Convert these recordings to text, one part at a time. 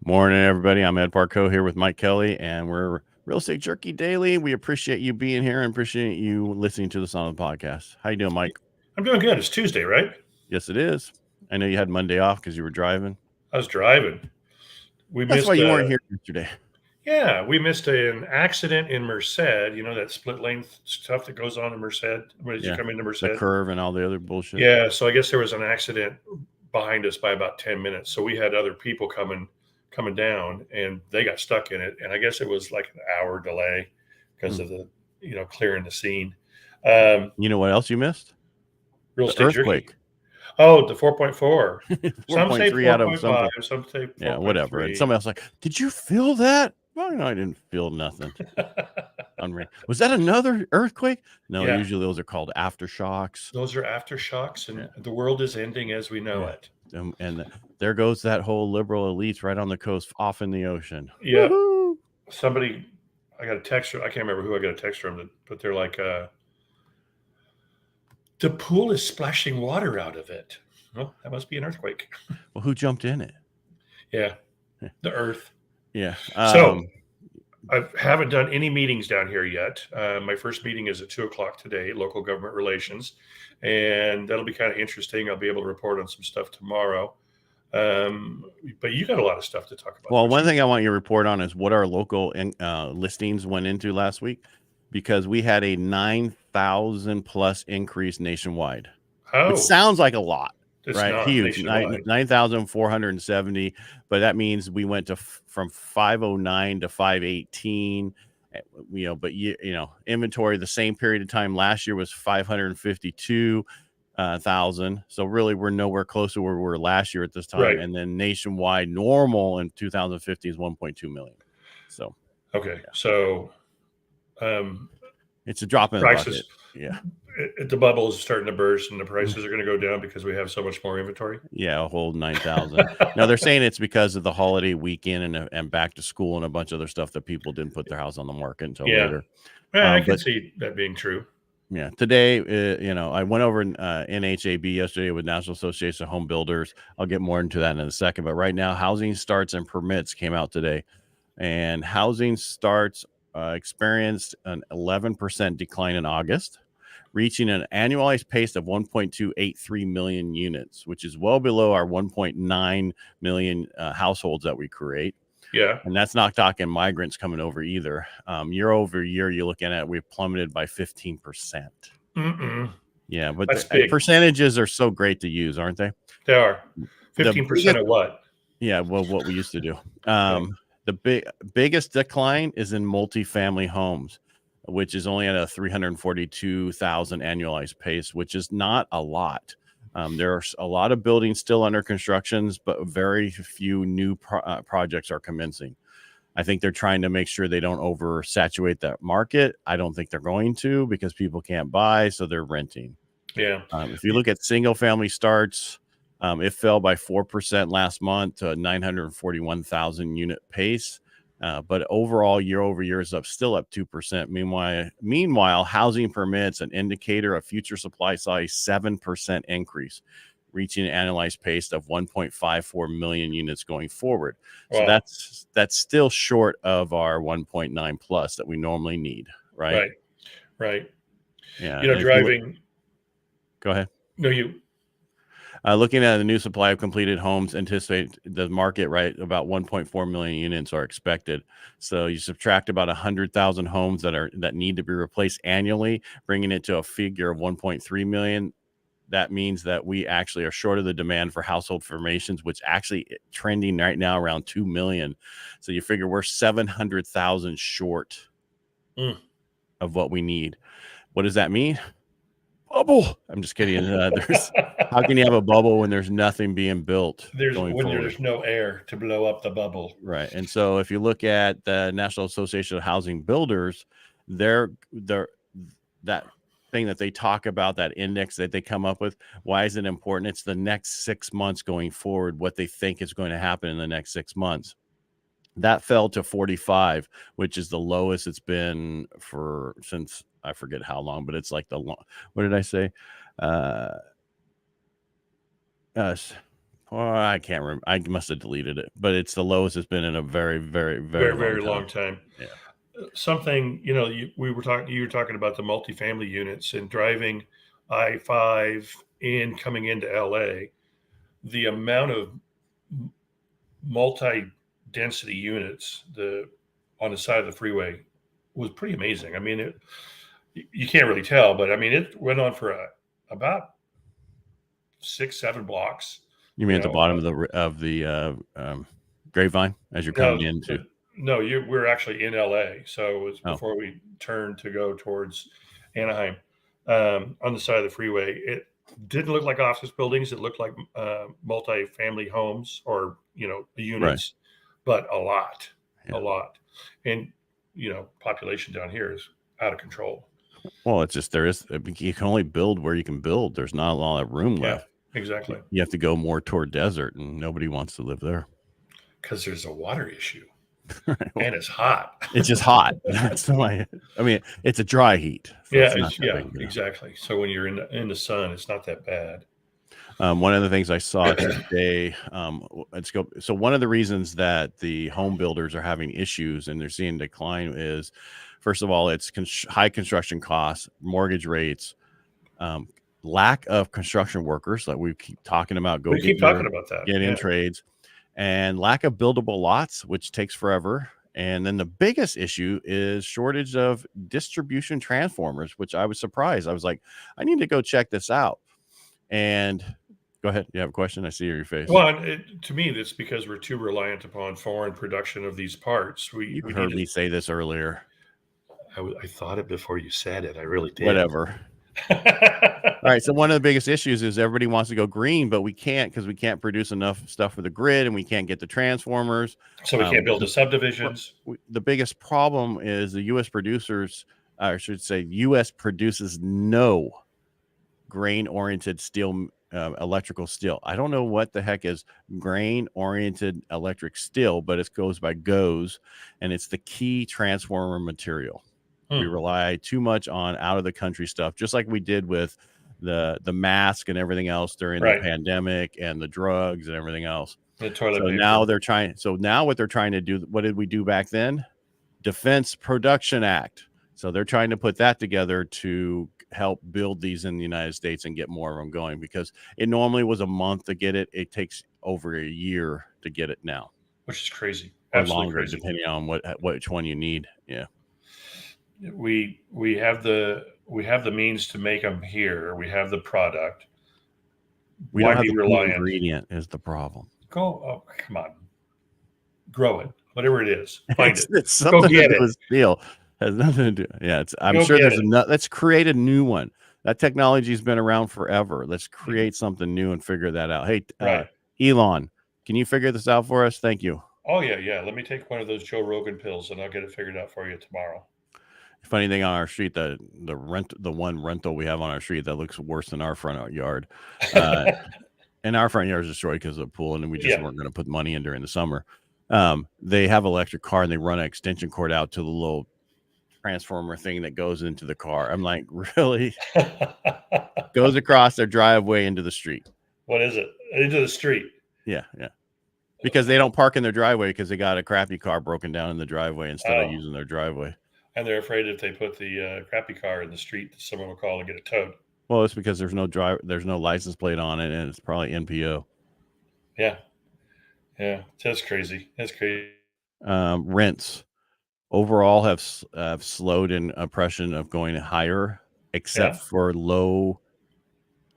Morning, everybody. I'm Ed Parcaut here with Mike Kelly, and we're Real Estate Jerky Daily. We appreciate you being here and appreciate you listening to us on the podcast. How you doing, Mike? I'm doing good. It's Tuesday, right? Yes, it is. I know you had Monday off because you were driving. I was driving. We That's why missed you weren't here yesterday. we missed an accident in Merced. You know that split lane stuff that goes on in Merced as you come into Merced. The curve and all the other bullshit. Yeah, so I guess there was an accident behind us by about 10 minutes. So we had other people coming down, and they got stuck in it. And I guess it was like an hour delay because of the clearing the scene. You know what else you missed? Real The estate earthquake. Jerky. Oh, the 4.4. 4.3 out of 4.5. Some say 4.3. Yeah, whatever. And somebody else like, did you feel that? Well, no, I didn't feel nothing. Unreal. Was that another earthquake? No, Yeah. usually those are called aftershocks. Those are aftershocks, and the world is ending as we know it. And there goes that whole liberal elite right on the coast, off in the ocean. Yeah. Woo-hoo! Somebody, I got a text. I can't remember who I got a text from, but they're like, the pool is splashing water out of it. Well, that must be an earthquake. Well, who jumped in it? Yeah, the earth. Yeah. So I haven't done any meetings down here yet. My first meeting is at 2:00 today, local government relations, and that'll be kind of interesting. I'll be able to report on some stuff tomorrow. But you got a lot of stuff to talk about. Well, one thing I want you to report on is what our local listings went into last week, because we had a 9,000 plus increase nationwide. It sounds like a lot. It's right, huge, 9,470, but that means we went to from 509 to 518. But inventory the same period of time last year was 552,000. So really, we're nowhere close to where we were last year at this time. Right. And then nationwide normal in 2015 is 1.2 million. So so it's a drop in prices. The bucket. Yeah. The bubble is starting to burst and the prices are going to go down because we have so much more inventory. Yeah, a whole 9,000. Now they're saying it's because of the holiday weekend and back to school and a bunch of other stuff that people didn't put their house on the market until later. Yeah, I can see that being true. Yeah. Today, I went over NHAB yesterday with National Association of Home Builders. I'll get more into that in a second. But right now, housing starts and permits came out today. And housing starts experienced an 11% decline in August, reaching an annualized pace of 1.283 million units, which is well below our 1.9 million households that we create. Yeah. And that's not talking migrants coming over either. Year over year, you're looking at, we've plummeted by 15%. Yeah, but percentages are so great to use, aren't they? They are. 15% of what? Yeah, well, what we used to do. The biggest decline is in multifamily homes, which is only at a 342,000 annualized pace, which is not a lot. There are a lot of buildings still under constructions, but very few new projects are commencing. I think they're trying to make sure they don't oversaturate that market. I don't think they're going to, because people can't buy, so they're renting. Yeah. If you look at single family starts, it fell by 4% last month to a 941,000 unit pace. But overall, year over year is still up 2%. Meanwhile, housing permits, an indicator of future supply size, 7% increase, reaching an annualized pace of 1.54 million units going forward. Wow. So that's still short of our 1.9 plus that we normally need, right? Right. Yeah. Driving. Go ahead. No, you. Looking at the new supply of completed homes, anticipate the market, right, about 1.4 million units are expected. So you subtract about 100,000 homes that need to be replaced annually, bringing it to a figure of 1.3 million. That means that we actually are short of the demand for household formations, which actually trending right now around 2 million. So you figure we're 700,000 short of what we need. What does that mean? Bubble. I'm just kidding. How can you have a bubble when there's nothing being built? There's no air to blow up the bubble. Right. And so if you look at the National Association of Housing Builders, that thing that they talk about, that index that they come up with, why is it important? It's the next 6 months going forward, what they think is going to happen in the next 6 months. That fell to 45, which is the lowest it's been since I forget how long, but it's like what did I say? Hold I can't remember. I must have deleted it, but it's the lowest it's been in a very, very, very, Very long long time. time. Yeah. Something, you know, you were talking about the multifamily units and driving I-5 in coming into LA. The amount of multi-density units on the side of the freeway was pretty amazing. I mean, you can't really tell, but I mean, it went on for about 6-7 blocks. You mean at the bottom of the Grapevine as you're coming into? No, we're actually in LA, so it was before we turned to go towards Anaheim. On the side of the freeway, it didn't look like office buildings. It looked like multi-family homes or units, but a lot, and population down here is out of control. Well, it's just you can only build where you can build. There's not a lot of room left. Exactly. You have to go more toward desert, and nobody wants to live there because there's a water issue. And it's hot. It's just hot. That's why. I mean, it's a dry heat. So exactly. So when you're in the sun, it's not that bad. One of the things I saw today, So one of the reasons that the home builders are having issues and they're seeing decline is, first of all, it's high construction costs, mortgage rates, lack of construction workers, like we keep talking about. Get in trades, and lack of buildable lots, which takes forever. And then the biggest issue is shortage of distribution transformers, which I was surprised. I was like, I need to go check this out. And go ahead. You have a question? I see your face. Well, to me, that's because we're too reliant upon foreign production of these parts. You heard me say this earlier. I thought it before you said it. I really did. Whatever. All right. So one of the biggest issues is everybody wants to go green, but we can't because we can't produce enough stuff for the grid and we can't get the transformers. So we can't build the subdivisions. The biggest problem is the U.S. producers, I should say, U.S. produces no grain-oriented steel, electrical steel. I don't know what the heck is grain-oriented electric steel, but it goes by GOES, and it's the key transformer material. We rely too much on out of the country stuff, just like we did with the mask and everything else during the pandemic and the drugs and everything else. The toilet paper. Now what they're trying to do, what did we do back then? Defense Production Act. So they're trying to put that together to help build these in the United States and get more of them going, because it normally was a month to get it. It takes over a year to get it now, which is crazy. Absolutely longer, crazy. Depending on which one you need. Yeah. We have the means to make them here. We have the product. We don't have the ingredient is the problem. Come on, grow it, whatever it is. Find it. It's something to do with steel. Has nothing to do. Yeah, I'm sure there's let's create a new one. That technology's been around forever. Let's create something new and figure that out. Hey, Elon, can you figure this out for us? Thank you. Oh yeah. Let me take one of those Joe Rogan pills and I'll get it figured out for you tomorrow. Funny thing on our street, the one rental we have on our street that looks worse than our front yard. And our front yard is destroyed because of the pool, and we just weren't going to put money in during the summer. They have an electric car and they run an extension cord out to the little transformer thing that goes into the car. I'm like, really? Goes across their driveway into the street. What is it? Into the street? Yeah. Because they don't park in their driveway because they got a crappy car broken down in the driveway instead of using their driveway. And they're afraid if they put the crappy car in the street, that someone will call and get it towed. Well, it's because there's no license plate on it, and it's probably NPO. Yeah, that's crazy. Rents overall have slowed in oppression of going higher, except for low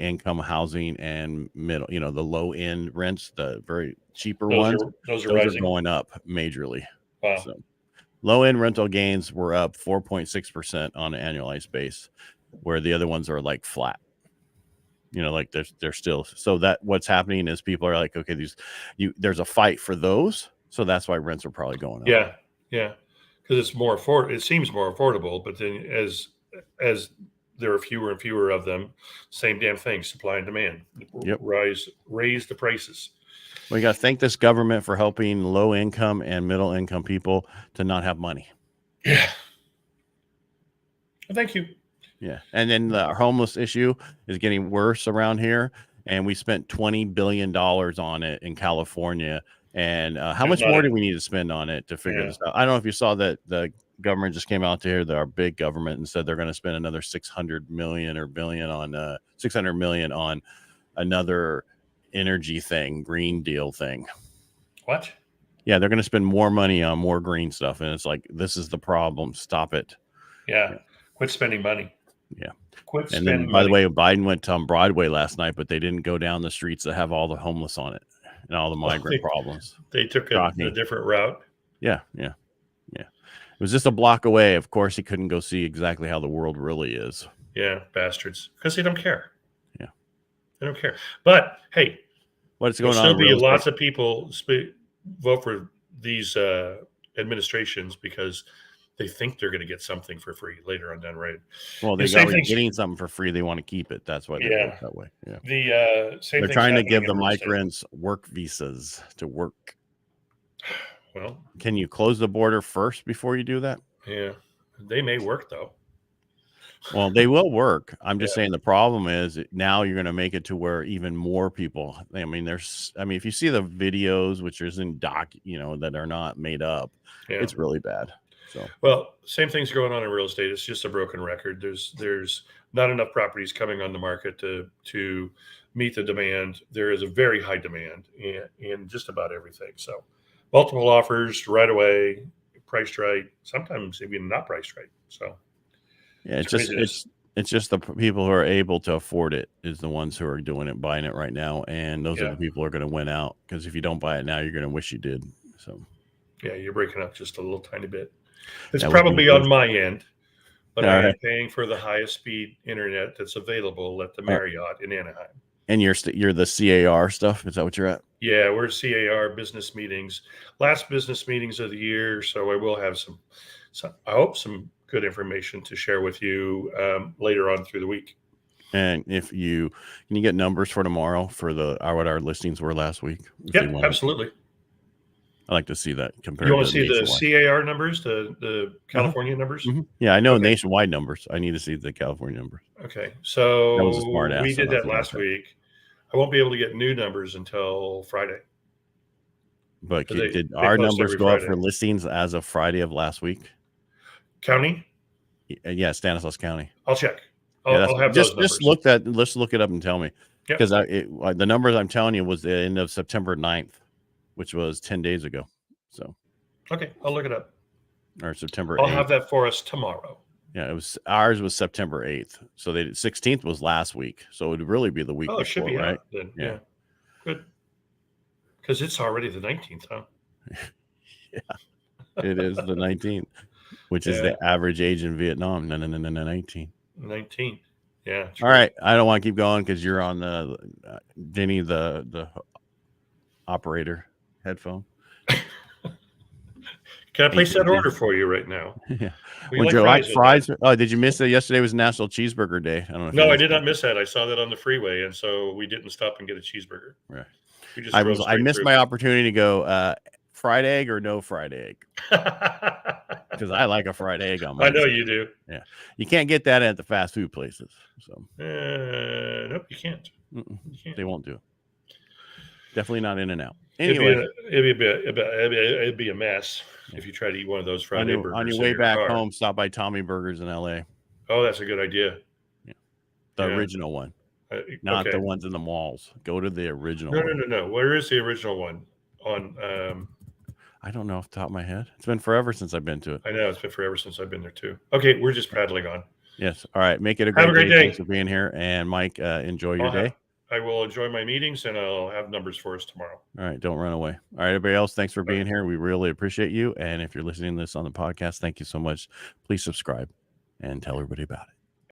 income housing and middle. The low end rents, the very cheaper ones, those are going up majorly. Wow. So, low end rental gains were up 4.6% on an annualized base, where the other ones are like flat. Like they're still. So that what's happening is people are like, okay, there's a fight for those, so that's why rents are probably going up. Yeah, because it's more it seems more affordable, but then as there are fewer and fewer of them, same damn thing, supply and demand. Raise the prices. We got to thank this government for helping low income and middle income people to not have money. Yeah. Well, thank you. Yeah. And then the homeless issue is getting worse around here. and we spent $20 billion on it in California. And how There's much not more a- do we need to spend on it to figure Yeah. this out? I don't know if you saw that the government just came out to here, our big government, and said they're going to spend another 600 million or billion on 600 million on another energy thing, Green Deal thing. What? Yeah, they're going to spend more money on more green stuff, and it's like, this is the problem. Stop it. Yeah. Quit spending money. Yeah. Quit And spending then, by the money. way, Biden went on Broadway last night, but they didn't go down the streets that have all the homeless on it and all the migrant problems. They took a different route. Yeah. It was just a block away. Of course, he couldn't go see exactly how the world really is. Yeah, bastards. Because they don't care. Yeah. They don't care. But, hey, what's going on? There'll still be lots of people vote for these administrations because they think they're going to get something for free later on down the road. Well, they're already getting something for free. They want to keep it. That's why they vote that way. Yeah. They're trying to give the migrants work visas to work. Well, can you close the border first before you do that? Yeah, they may work though. Well, they will work. I'm just saying the problem is now you're going to make it to where even more people. I mean, if you see the videos, which is in that are not made up, it's really bad. So, well, same thing's going on in real estate. It's just a broken record. There's not enough properties coming on the market to meet the demand. There is a very high demand in just about everything. So, multiple offers right away, priced right. Sometimes even not priced right. So. Yeah, it's just the people who are able to afford it is the ones who are doing it, buying it right now, and those are the people who are going to win out. Because if you don't buy it now, you're going to wish you did. So, yeah, you're breaking up just a little tiny bit. It's probably on my end, but I am paying for the highest speed internet that's available at the Marriott in Anaheim. And you're the CAR stuff. Is that what you're at? Yeah, we're CAR business meetings. Last business meetings of the year, so I will have some I hope some good information to share with you later on through the week. And can you get numbers for tomorrow for what our listings were last week? Yeah, absolutely. I like to see that compared. You want to see the CAR numbers, the California numbers? Mm-hmm. Yeah, I know nationwide numbers. I need to see the California numbers. Okay, so we did that last week. I won't be able to get new numbers until Friday. But did our numbers go up for listings as of Friday of last week? County? Yeah, Stanislaus County. I'll check. I'll have those numbers. Let's look it up and tell me. Because the numbers I'm telling you was the end of September 9th, which was 10 days ago. So. Okay, I'll look it up. Or September 8th. I'll have that for us tomorrow. Yeah, ours was September 8th. So 16th was last week. So it would really be the week before, it should be right? Out then. Yeah. Good. Because it's already the 19th, huh? Yeah. It is the 19th, which is the average age in Vietnam. 19. 19. Yeah. All right. I don't want to keep going because you're on the Denny, the operator headphone. Can I place that order for you right now? Yeah. Would you like fries? Oh, did you miss it? Yesterday was National Cheeseburger Day. I don't know. No, I did not miss that. I saw that on the freeway, and so we didn't stop and get a cheeseburger. Right. I missed my opportunity to go fried egg or no fried egg because I like a fried egg on my. I know you do. Yeah, you can't get that at the fast food places. So nope, you can't. They won't do it. Definitely not In and Out. Anyway, it'd be a mess if you try to eat one of those fried egg burgers on your way back home. Stop by Tommy Burgers in LA. Oh, that's a good idea. Yeah, the original one, not the ones in the malls. Go to the original. No. Where is the original one? On I don't know off the top of my head. It's been forever since I've been to it. I know it's been forever since I've been there too. Okay, we're just prattling on. Yes. All right. Make it a great day. Thanks for being here. And Mike, enjoy your day. I will enjoy my meetings and I'll have numbers for us tomorrow. All right. Don't run away. All right. Everybody else, thanks for being here. We really appreciate you. And if you're listening to this on the podcast, thank you so much. Please subscribe and tell everybody about it.